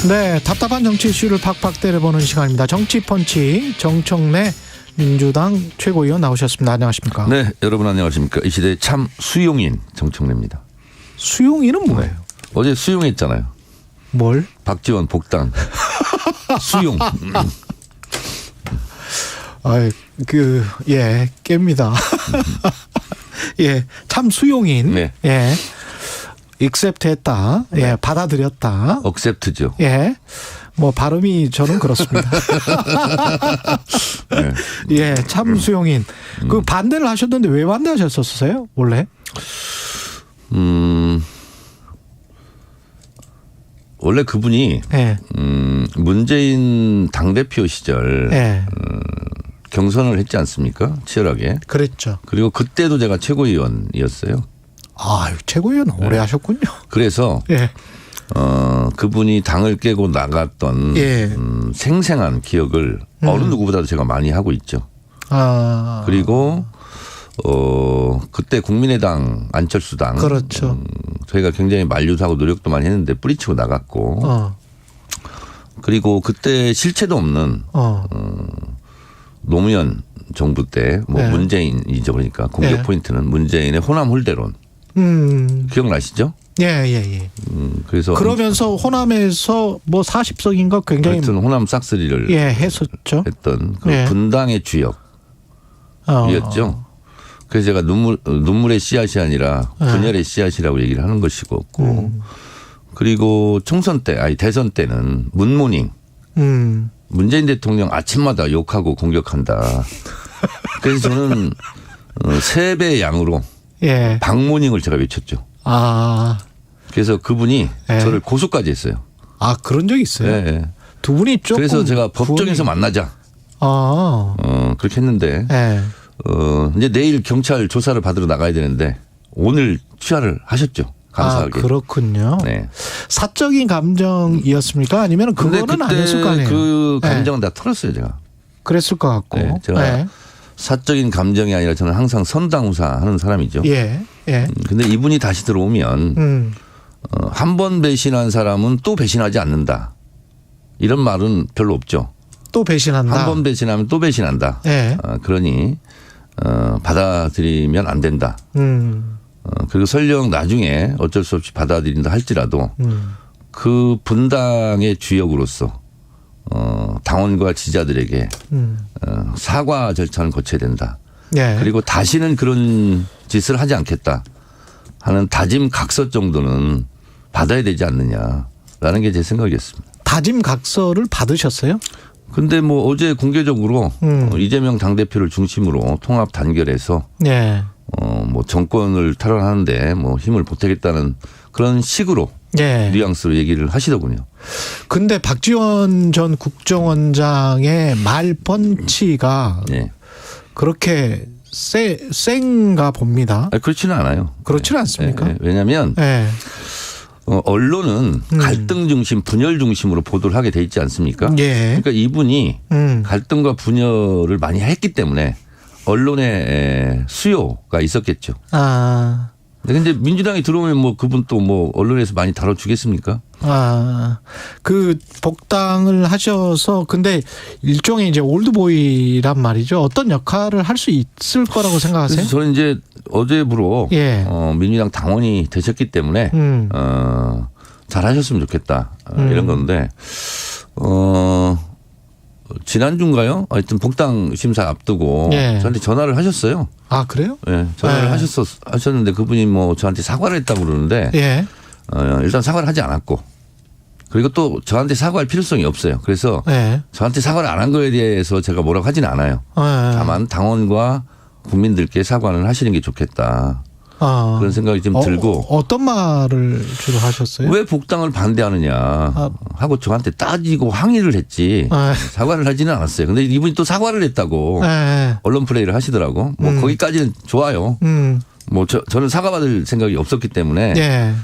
네, 답답한 정치 이슈를 팍팍 때려보는 시간입니다. 정치펀치 정청래 민주당 최고위원 나오셨습니다. 안녕하십니까? 네, 여러분 안녕하십니까? 이 시대의 참 수용인 정청래입니다. 수용인은 뭐예요? 어제 수용했잖아요. 뭘? 박지원 복당. 수용. 깹니다. 예, 참 수용인. 네. 예. 익셉트했다. 예, 네. 받아들였다. 억셉트죠. 예. 뭐 발음이 저는 그렇습니다. 네. 예, 참 수용인. 그 반대를 하셨는데 왜 반대하셨었어요? 원래? 원래 그분이 예. 문재인 당대표 시절 예. 경선을 했지 않습니까? 치열하게. 그랬죠. 그리고 그때도 제가 최고위원이었어요. 아, 최고위원 오래 하셨군요. 그래서 예. 그분이 당을 깨고 나갔던 예. 생생한 기억을 어느 누구보다도 제가 많이 하고 있죠. 아. 그리고 그때 국민의당 안철수당 그렇죠. 저희가 굉장히 만류하고 노력도 많이 했는데 뿌리치고 나갔고 그리고 그때 실체도 없는 노무현 정부 때 뭐 네. 문재인이죠. 그러니까 공격 네. 포인트는 문재인의 호남 홀대론 기억나시죠? 예. 그래서 그러면서 호남에서 뭐 40석인가 굉장히 하여튼 호남 싹쓸이를 했었죠. 했던 그 예. 분당의 주역이었죠. 그래서 제가 눈물의 씨앗이 아니라 분열의 씨앗이라고 얘기를 하는 것이고 그리고 총선 때 대선 때는 문모닝 문재인 대통령 아침마다 욕하고 공격한다. 그래서 저는 3배 양으로 예. 박모닝을 제가 외쳤죠. 아. 그래서 그분이 예. 저를 고소까지 했어요. 아, 그런 적이 있어요. 예. 두 분이 조금. 그래서 제가 법정에서 만나자. 그렇게 했는데 예. 이제 내일 경찰 조사를 받으러 나가야 되는데 오늘 취하를 하셨죠. 감사하게. 아, 그렇군요. 네. 사적인 감정이었습니까? 아니면 그거는 아니었을 거 아니에요. 그 감정은 다 털었어요, 제가. 그랬을 것 같고. 네, 제가 사적인 감정이 아니라 저는 항상 선당우사 하는 사람이죠. 예. 근데 이분이 다시 들어오면 한 번 배신한 사람은 또 배신하지 않는다. 이런 말은 별로 없죠. 또 배신한다. 한 번 배신하면 또 배신한다. 예. 그러니 받아들이면 안 된다. 그리고 설령 나중에 어쩔 수 없이 받아들인다 할지라도 그 분당의 주역으로서 당원과 지지자들에게 사과 절차를 거쳐야 된다. 예. 그리고 다시는 그런 짓을 하지 않겠다 하는 다짐 각서 정도는 받아야 되지 않느냐라는 게 제 생각이었습니다. 다짐 각서를 받으셨어요? 근데 뭐 어제 공개적으로 이재명 당대표를 중심으로 통합 단결해서 예. 뭐 정권을 탈환하는데 뭐 힘을 보태겠다는 그런 식으로 예. 뉘앙스로 얘기를 하시더군요. 근데 박지원 전 국정원장의 말 펀치가 네. 그렇게 센가 봅니다. 그렇지는 않아요. 그렇지는 않습니까? 왜냐하면 예. 언론은 갈등 중심, 분열 중심으로 보도를 하게 돼 있지 않습니까? 예. 그러니까 이분이 갈등과 분열을 많이 했기 때문에 언론의 수요가 있었겠죠. 아. 근데 민주당이 들어오면 뭐 그분 또 뭐 언론에서 많이 다뤄주겠습니까? 그 복당을 하셔서 근데 일종의 이제 올드보이란 말이죠. 어떤 역할을 할 수 있을 거라고 생각하세요? 그래서 저는 이제 어제부로 예. 민주당 당원이 되셨기 때문에 잘하셨으면 좋겠다 이런 건데 지난주인가요? 하여튼 복당 심사 앞두고 예. 저한테 전화를 하셨어요. 아, 그래요? 네, 전화를 하셨는데 그분이 뭐 저한테 사과를 했다고 그러는데 예. 일단 사과를 하지 않았고 그리고 또 저한테 사과할 필요성이 없어요. 그래서 예. 저한테 사과를 안 한 거에 대해서 제가 뭐라고 하지는 않아요. 다만 당원과 국민들께 사과는 하시는 게 좋겠다. 그런 생각이 좀 들고. 어떤 말을 주로 하셨어요? 왜 복당을 반대하느냐 하고 저한테 따지고 항의를 했지 사과를 하지는 않았어요. 근데 이분이 또 사과를 했다고 언론 플레이를 하시더라고. 뭐 거기까지는 좋아요. 뭐 저는 사과받을 생각이 없었기 때문에. 예.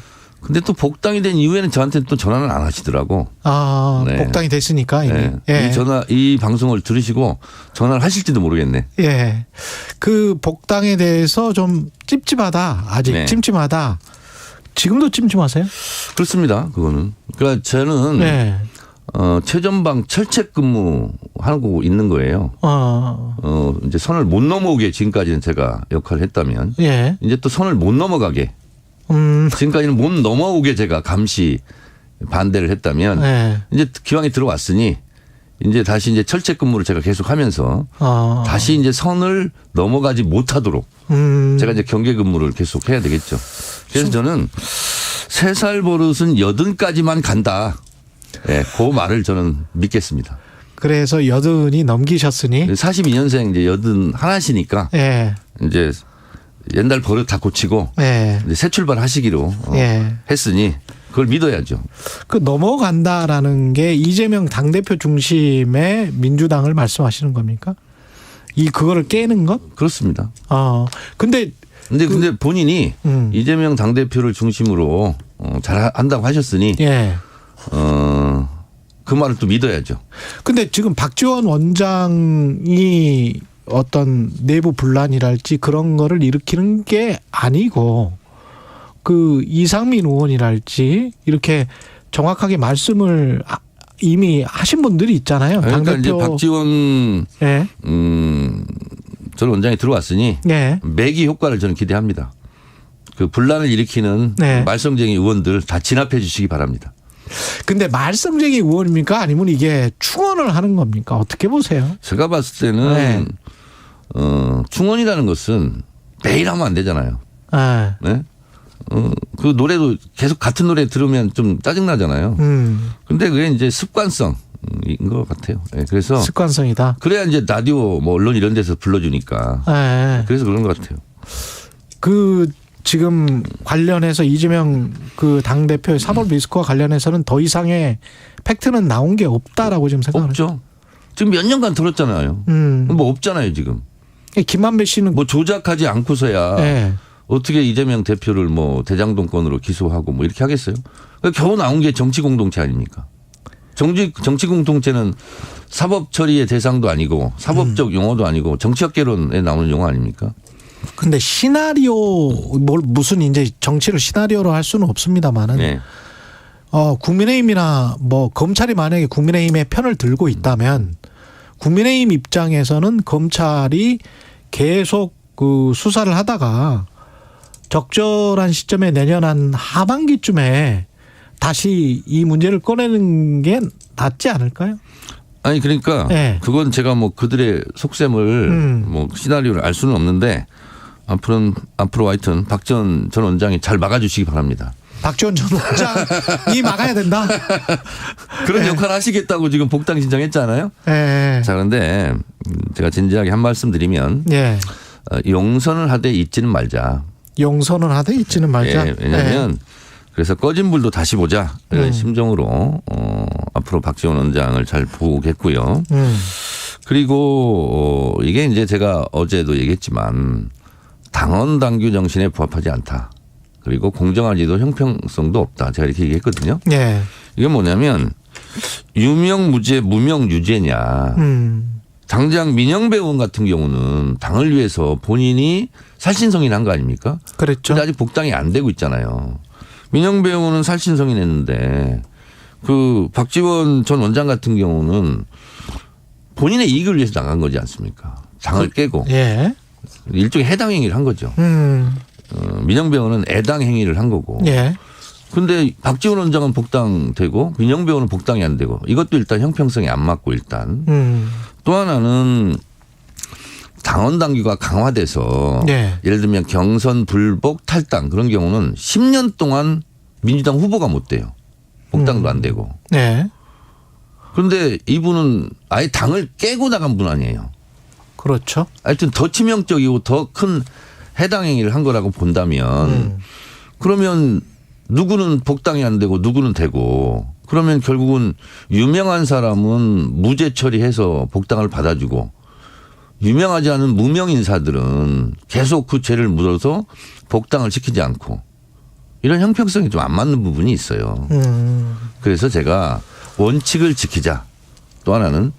근데 또 복당이 된 이후에는 저한테 또 전화는 안 하시더라고. 네. 복당이 됐으니까 이미. 네. 예. 이 방송을 들으시고 전화를 하실지도 모르겠네. 예. 그 복당에 대해서 좀 찝찝하다. 아직 네. 찜찜하다. 지금도 찜찜하세요? 그렇습니다. 그거는. 그러니까 저는 네. 최전방 철책 근무하고 있는 거예요. 이제 선을 못 넘어오게 지금까지는 제가 역할을 했다면 예. 이제 또 선을 못 넘어가게 지금까지는 못 넘어오게 제가 감시 반대를 했다면 네. 이제 기왕에 들어왔으니 이제 다시 이제 철책 근무를 제가 계속 하면서 다시 이제 선을 넘어가지 못하도록 제가 이제 경계 근무를 계속 해야 되겠죠. 그래서 저는 3살 버릇은 80까지만 간다. 네, 그 말을 저는 믿겠습니다. 그래서 80이 넘기셨으니 42년생 이제 81이니까 예. 이제 옛날 버릇 다 고치고 예. 이제 새 출발하시기로 예. 했으니 그걸 믿어야죠. 그 넘어간다라는 게 이재명 당대표 중심의 민주당을 말씀하시는 겁니까? 그거를 깨는 것? 그렇습니다. 근데 본인이 이재명 당대표를 중심으로 잘 한다고 하셨으니 예. 그 말을 또 믿어야죠. 근데 지금 박지원 원장이 어떤 내부 분란이랄지 그런 거를 일으키는 게 아니고 그 이상민 의원이랄지 이렇게 정확하게 말씀을 이미 하신 분들이 있잖아요. 그러니까 당대표. 이제 박지원 예. 전 원장이 들어왔으니 예. 매기 효과를 저는 기대합니다. 그 분란을 일으키는 네. 말썽쟁이 의원들 다 진압해 주시기 바랍니다. 근데 말썽쟁이 의원입니까? 아니면 이게 충원을 하는 겁니까? 어떻게 보세요? 제가 봤을 때는 네. 충원이라는 것은 매일 하면 안 되잖아요. 네. 네? 그 노래도 계속 같은 노래 들으면 좀 짜증나잖아요. 근데 그게 이제 습관성인 것 같아요. 네, 그래서 습관성이다. 그래야 이제 라디오 뭐 언론 이런 데서 불러주니까. 네. 그래서 그런 것 같아요. 지금 관련해서 이재명 그 당대표의 사법 리스크와 관련해서는 더 이상의 팩트는 나온 게 없다라고 지금 생각하죠. 없죠. 지금 몇 년간 들었잖아요. 뭐 없잖아요 지금. 김만배 씨는 뭐 조작하지 않고서야 네. 어떻게 이재명 대표를 뭐 대장동 건으로 기소하고 뭐 이렇게 하겠어요. 그러니까 겨우 나온 게 정치 공동체 아닙니까? 정치 공동체는 사법 처리의 대상도 아니고 사법적 용어도 아니고 정치학개론에 나오는 용어 아닙니까? 근데 시나리오 무슨 이제 정치를 시나리오로 할 수는 없습니다만은 네. 국민의힘이나 뭐 검찰이 만약에 국민의힘의 편을 들고 있다면 국민의힘 입장에서는 검찰이 계속 그 수사를 하다가 적절한 시점에 내년 한 하반기쯤에 다시 이 문제를 꺼내는 게 낫지 않을까요? 아니 그러니까 네. 그건 제가 뭐 그들의 속셈을 뭐 시나리오를 알 수는 없는데 앞으로 하여튼 박지원 전 원장이 잘 막아주시기 바랍니다. 박지원 전 원장이 막아야 된다. 그런 역할을 하시겠다고 지금 복당 신청했잖아요. 네. 자 그런데 제가 진지하게 한 말씀 드리면 네. 용선을 하되 잊지는 말자. 용선을 하되 잊지는 말자. 네, 왜냐하면 그래서 꺼진 불도 다시 보자 이런 심정으로 앞으로 박지원 원장을 잘 보겠고요. 그리고 이게 이제 제가 어제도 얘기했지만 당원 당규 정신에 부합하지 않다. 그리고 공정하지도 형평성도 없다. 제가 이렇게 얘기했거든요. 네. 이게 뭐냐면 유명무죄 무명유죄냐. 당장 민영배 의원 같은 경우는 당을 위해서 본인이 살신성인한 거 아닙니까? 그렇죠. 근데 아직 복당이 안 되고 있잖아요. 민영배 의원은 살신성인했는데 그 박지원 전 원장 같은 경우는 본인의 이익을 위해서 나간 거지 않습니까? 당을 깨고. 예. 일종의 해당 행위를 한 거죠. 민영배 의원은 애당 행위를 한 거고. 예. 근데 박지원 원장은 복당되고 민영배 의원은 복당이 안 되고 이것도 일단 형평성이 안 맞고 일단. 또 하나는 당원 당규가 강화돼서 네. 예를 들면 경선 불복 탈당 그런 경우는 10년 동안 민주당 후보가 못 돼요. 복당도 안 되고. 네. 그런데 이분은 아예 당을 깨고 나간 분 아니에요. 그렇죠. 하여튼 더 치명적이고 더 큰 해당 행위를 한 거라고 본다면 그러면 누구는 복당이 안 되고 누구는 되고 그러면 결국은 유명한 사람은 무죄 처리해서 복당을 받아주고 유명하지 않은 무명 인사들은 계속 그 죄를 묻어서 복당을 시키지 않고 이런 형평성이 좀 안 맞는 부분이 있어요. 그래서 제가 원칙을 지키자. 또 하나는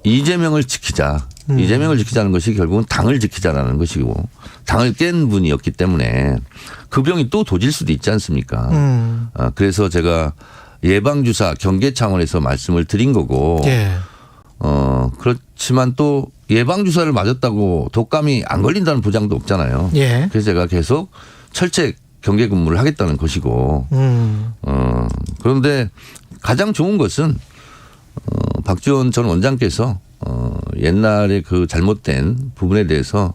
이재명을 지키자. 이재명을 지키자는 것이 결국은 당을 지키자라는 것이고 당을 깬 분이었기 때문에 그 병이 또 도질 수도 있지 않습니까? 그래서 제가 예방주사 경계 차원에서 말씀을 드린 거고 예. 그렇지만 또 예방주사를 맞았다고 독감이 안 걸린다는 보장도 없잖아요. 예. 그래서 제가 계속 철제 경계 근무를 하겠다는 것이고 그런데 가장 좋은 것은 박지원 전 원장께서 옛날에 그 잘못된 부분에 대해서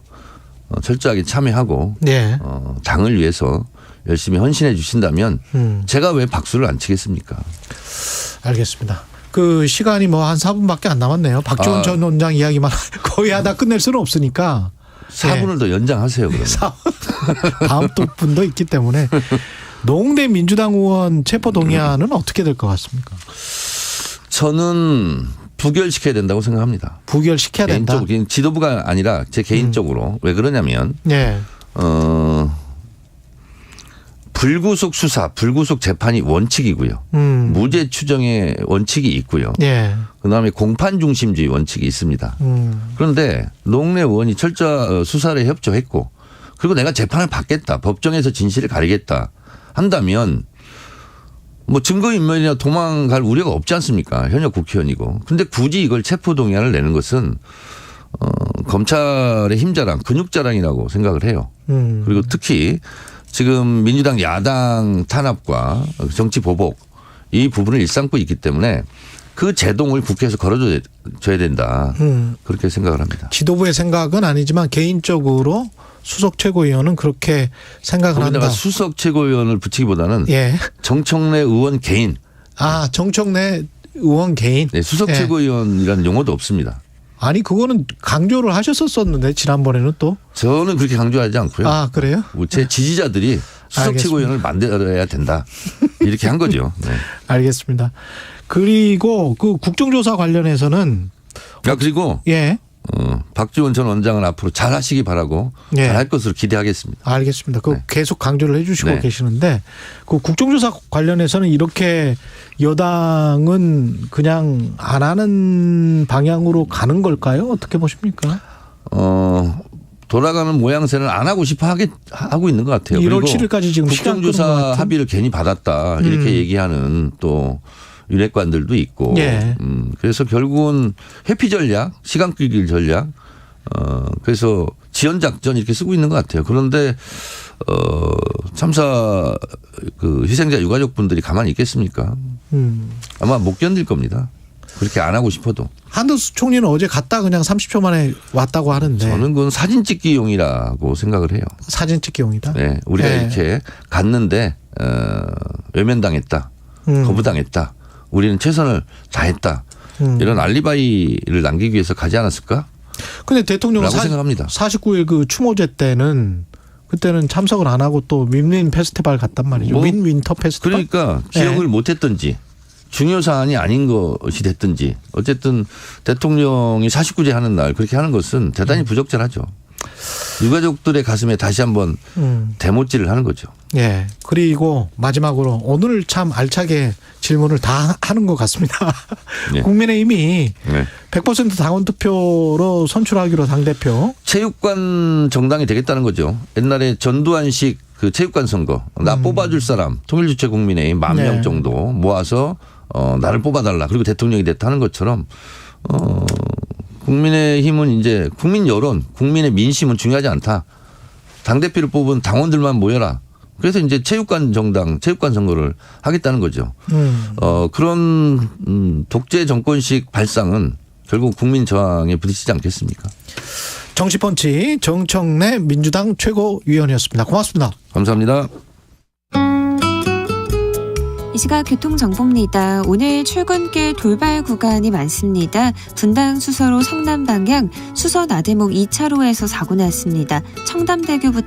철저하게 참여하고 예. 당을 위해서 열심히 헌신해 주신다면 제가 왜 박수를 안 치겠습니까? 알겠습니다. 그 시간이 뭐 한 4분밖에 안 남았네요. 박지원 전 원장 이야기만 거의 하다 끝낼 수는 없으니까 4분을 더 연장하세요. 그러면. 다음 또 분도 있기 때문에 노웅래 민주당 의원 체포동의안은 어떻게 될 것 같습니까? 저는 부결시켜야 된다고 생각합니다. 부결시켜야 된다. 개인적으로 지도부가 아니라 제 개인적으로 왜 그러냐면 네. 불구속 수사, 불구속 재판이 원칙이고요. 무죄 추정의 원칙이 있고요. 네. 그다음에 공판 중심주의 원칙이 있습니다. 그런데 노웅래 의원이 철저 수사를 협조했고 그리고 내가 재판을 받겠다. 법정에서 진실을 가리겠다 한다면 뭐 증거인멸이나 도망갈 우려가 없지 않습니까? 현역 국회의원이고. 그런데 굳이 이걸 체포동의안을 내는 것은 검찰의 힘자랑 근육자랑이라고 생각을 해요. 그리고 특히 지금 민주당 야당 탄압과 정치 보복 이 부분을 일삼고 있기 때문에 그 제동을 국회에서 걸어줘야 된다. 그렇게 생각을 합니다. 지도부의 생각은 아니지만 개인적으로 수석 최고위원은 그렇게 생각을 한다. 거기다가 수석 최고위원을 붙이기보다는 예. 정청래 의원 개인. 아, 정청래 의원 개인. 네, 수석 예. 최고위원이라는 용어도 없습니다. 아니 그거는 강조를 하셨었는데 지난번에는 또. 저는 그렇게 강조하지 않고요. 아 그래요? 제 지지자들이 수석 알겠습니다. 최고위원을 만들어야 된다. 이렇게 한 거죠. 네. 알겠습니다. 그리고 그 국정조사 관련해서는 그리고 예. 박지원 전 원장은 앞으로 잘 하시기 바라고 예. 잘할 것으로 기대하겠습니다. 알겠습니다. 그 네. 계속 강조를 해 주시고 네. 계시는데 그 국정조사 관련해서는 이렇게 여당은 그냥 안 하는 방향으로 가는 걸까요? 어떻게 보십니까? 돌아가는 모양새는 안 하고 싶어 하고 있는 것 같아요. 1월 그리고 7일까지 지금 시간 끄는 것 국정조사 같은. 합의를 괜히 받았다 이렇게 얘기하는 또 윤핵관들도 있고 예. 그래서 결국은 회피 전략, 시간 끌기 전략 그래서 지연 작전 이렇게 쓰고 있는 것 같아요. 그런데 참사 그 희생자 유가족분들이 가만히 있겠습니까? 아마 못 견딜 겁니다. 그렇게 안 하고 싶어도. 한덕수 총리는 어제 갔다 그냥 30초 만에 왔다고 하는데. 저는 그건 사진 찍기용이라고 생각을 해요. 사진 찍기용이다. 네, 우리가 예. 이렇게 갔는데 외면당했다, 거부당했다. 우리는 최선을 다했다. 이런 알리바이를 남기기 위해서 가지 않았을까? 근데 대통령은 라고 생각합니다. 49일 그 추모제 때는 그때는 참석을 안 하고 또 윈윈 페스티벌 갔단 말이죠. 윈윈터 페스티벌. 그러니까 기억을 못했던지 중요 사안이 아닌 것이 됐든지 어쨌든 대통령이 49제 하는 날 그렇게 하는 것은 대단히 부적절하죠. 유가족들의 가슴에 다시 한번 대못질을 하는 거죠. 예. 그리고 마지막으로 오늘 참 알차게 질문을 다 하는 것 같습니다. 네. 국민의힘이 네. 100% 당원 투표로 선출하기로 당대표. 체육관 정당이 되겠다는 거죠. 옛날에 전두환식 그 체육관 선거 나 뽑아줄 사람 통일주체 국민의힘 10,000명 네. 정도 모아서 나를 뽑아달라 그리고 대통령이 됐다 하는 것처럼 국민의힘은 이제 국민 여론 국민의 민심은 중요하지 않다. 당대표를 뽑은 당원들만 모여라. 그래서 이제 체육관 정당 체육관 선거를 하겠다는 거죠. 그런 독재 정권식 발상은 결국 국민 저항에 부딪히지 않겠습니까? 정치펀치 정청래 민주당 최고위원이었습니다. 고맙습니다. 감사합니다. 이 시각 교통정보입니다. 오늘 출근길 돌발 구간이 많습니다. 분당 수서로 성남 방향 수서 나대목 2차로에서 사고 났습니다. 청담대교부터